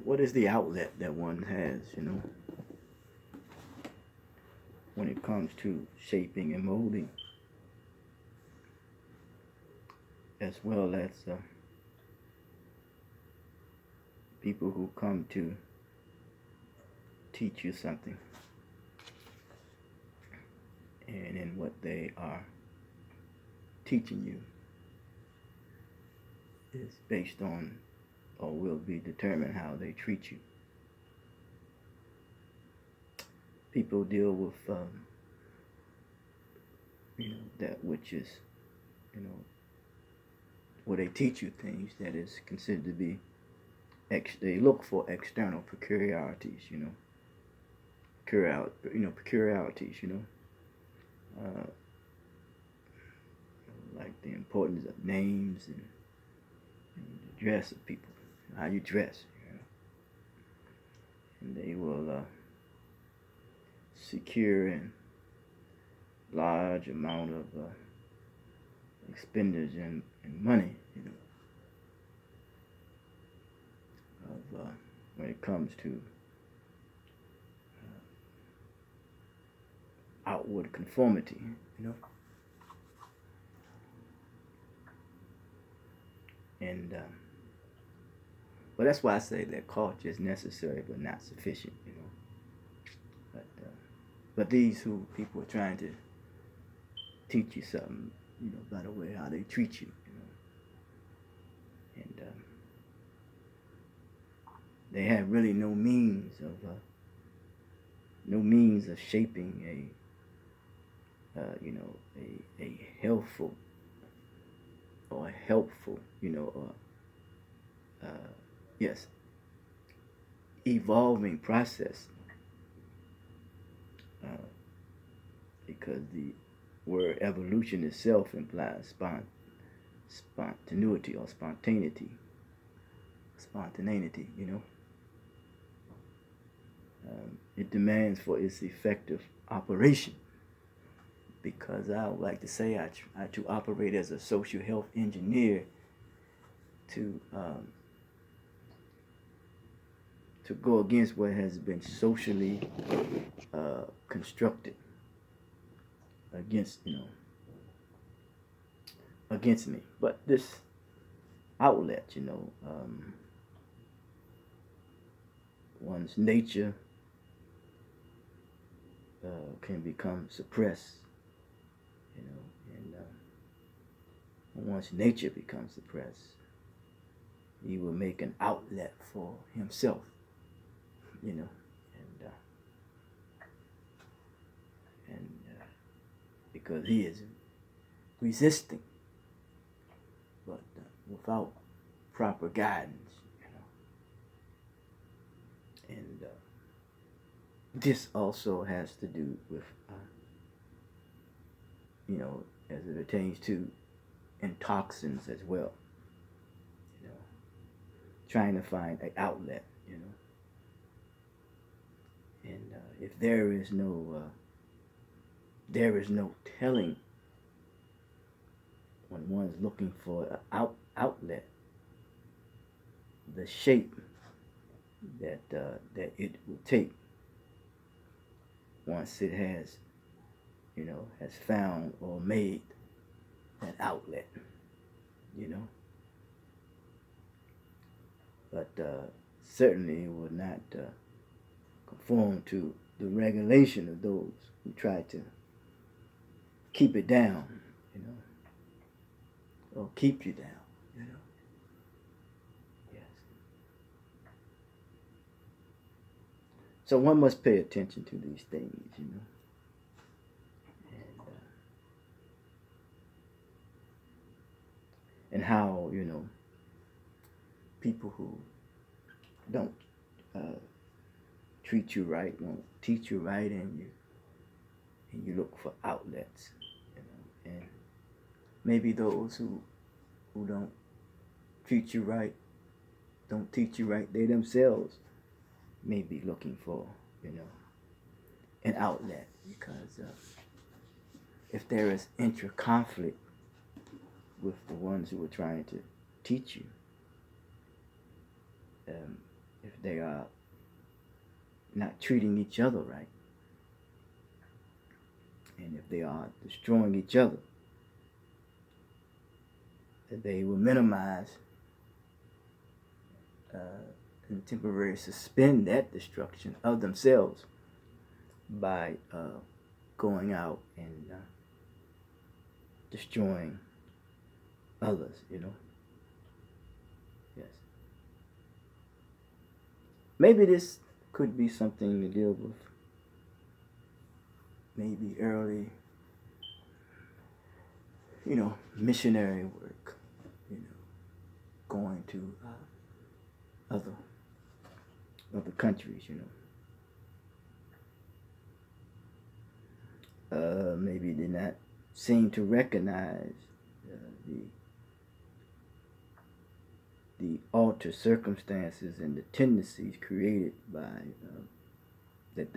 what is the outlet that one has, when it comes to shaping and molding, as well as people who come to teach you something, and in what they are teaching you is based on, or will be determined how they treat you. People deal with that which is, where they teach you things that is considered to be they look for external peculiarities, peculiarities, like the importance of names and the dress of people, how you dress, and they will secure a large amount of expenditure and money, of when it comes to outward conformity, and but that's why I say that culture is necessary but not sufficient, but these people are trying to teach you something, by the way how they treat you, and they have really no means of shaping a healthful or helpful, yes, evolving process, because the word evolution itself implies spontaneity or spontaneity, it demands for its effective operation, because I would like to say I to operate as a social health engineer to go against what has been socially constructed against me. But this outlet, one's nature can become suppressed, and when one's nature becomes suppressed, he will make an outlet for himself, and because he is resisting, but without proper guidance, and this also has to do with, as it pertains to toxins as well, trying to find an outlet, and if there is no telling when one's looking for an outlet, the shape that it will take once it has found or made an outlet, but certainly it will not conform to the regulation of those who try to keep it down, or keep you down, yes. So one must pay attention to these things, and how, people who don't treat you right won't teach you right, and you look for outlets, and maybe those who don't treat you right, don't teach you right, they themselves may be looking for, an outlet, because if there is intra-conflict with the ones who are trying to teach you, if they are not treating each other right, and if they are destroying each other, that they will minimize and temporarily suspend that destruction of themselves by going out and destroying others, you know. Yes. Maybe this could be something to deal with maybe early, you know, missionary work, you know, going to other countries, you know. Maybe did not seem to recognize the altered circumstances and the tendencies created by that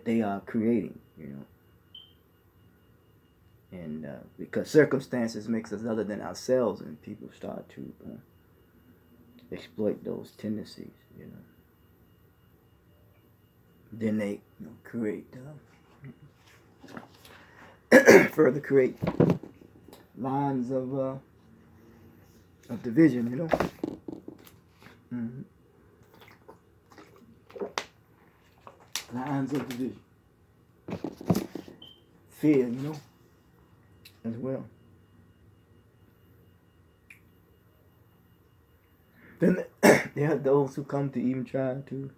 they are creating, you know. And because circumstances makes us other than ourselves, and people start to exploit those tendencies, you know. Then they, you know, create further create lines of division, you know. Mm-hmm. Lines of division, fear, you know, as well. Then there are those who come to even try to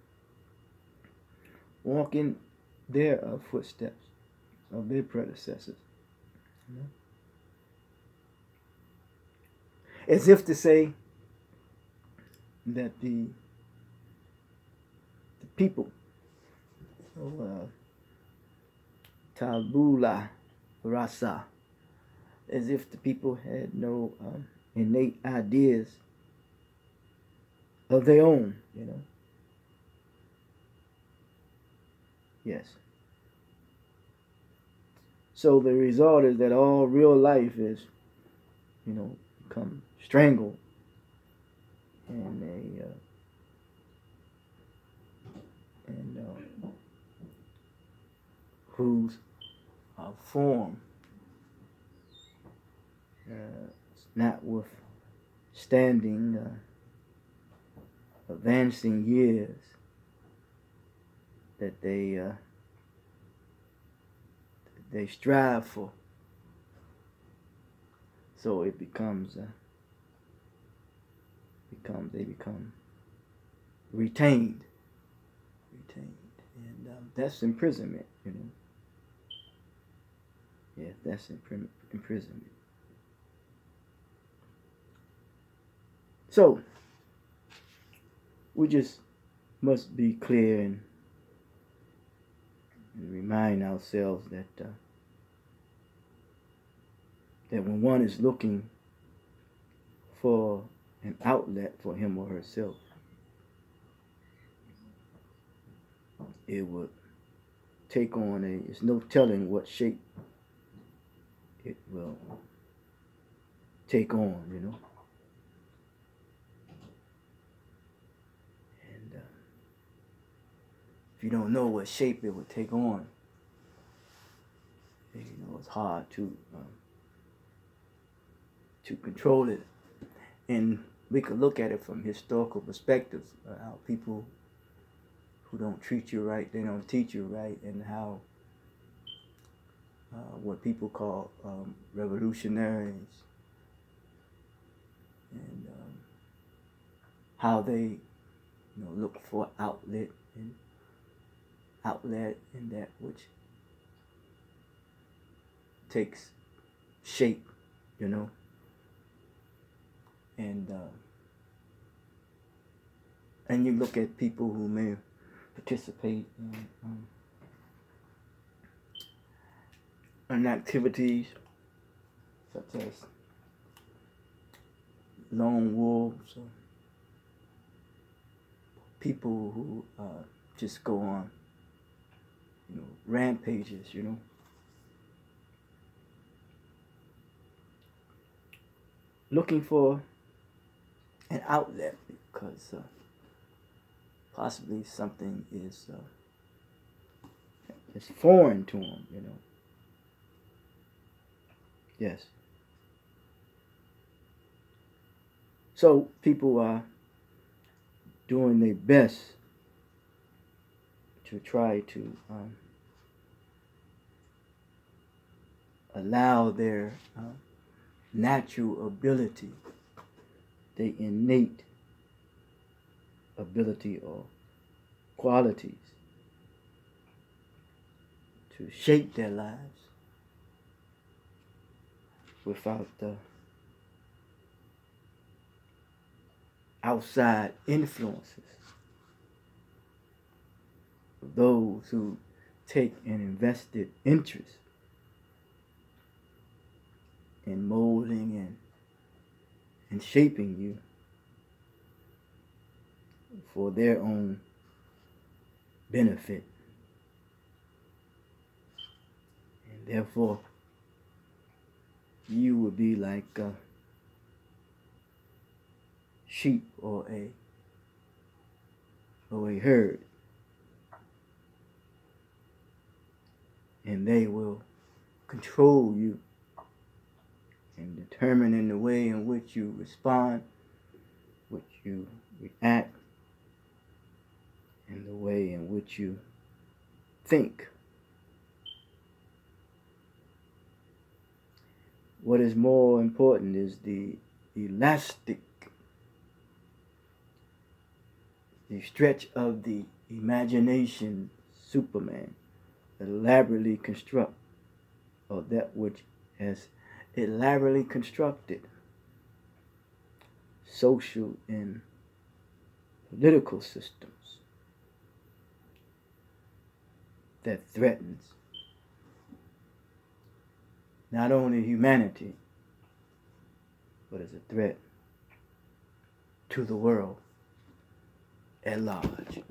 walk in their footsteps of their predecessors, you know? As if to say that the people, tabula rasa, as if the people had no innate ideas of their own, you know. Yes. So the result is that all real life is, you know, become strangled in whose form notwithstanding advancing years that they strive for. So it becomes they become retained, and that's imprisonment, you know. Yeah, that's imprisonment. So we just must be clear and remind ourselves that that when one is looking for an outlet for him or herself, it would take on it's no telling what shape it will take on, you know. And if you don't know what shape it would take on, you know, it's hard to control it. And we could look at it from historical perspectives, how people who don't treat you right, they don't teach you right, and how what people call revolutionaries, and how they, you know, look for outlet in that which takes shape, you know. And you look at people who may participate in activities such as lone wolves, or people who just go on, you know, rampages, you know. Looking for an outlet because possibly something is foreign to them, you know. Yes. So people are doing their best to try to allow their natural ability, their innate ability or qualities to shape their lives without the outside influences of those who take an invested interest in molding and shaping you for their own benefit. And therefore, you would be like a sheep or a herd. And they will control you and determine the way in which you respond, which you react, and the way in which you think. What is more important is the elastic, the stretch of the imagination Superman elaborately construct, or that which has elaborately constructed social and political systems that threatens not only humanity, but as a threat to the world at large.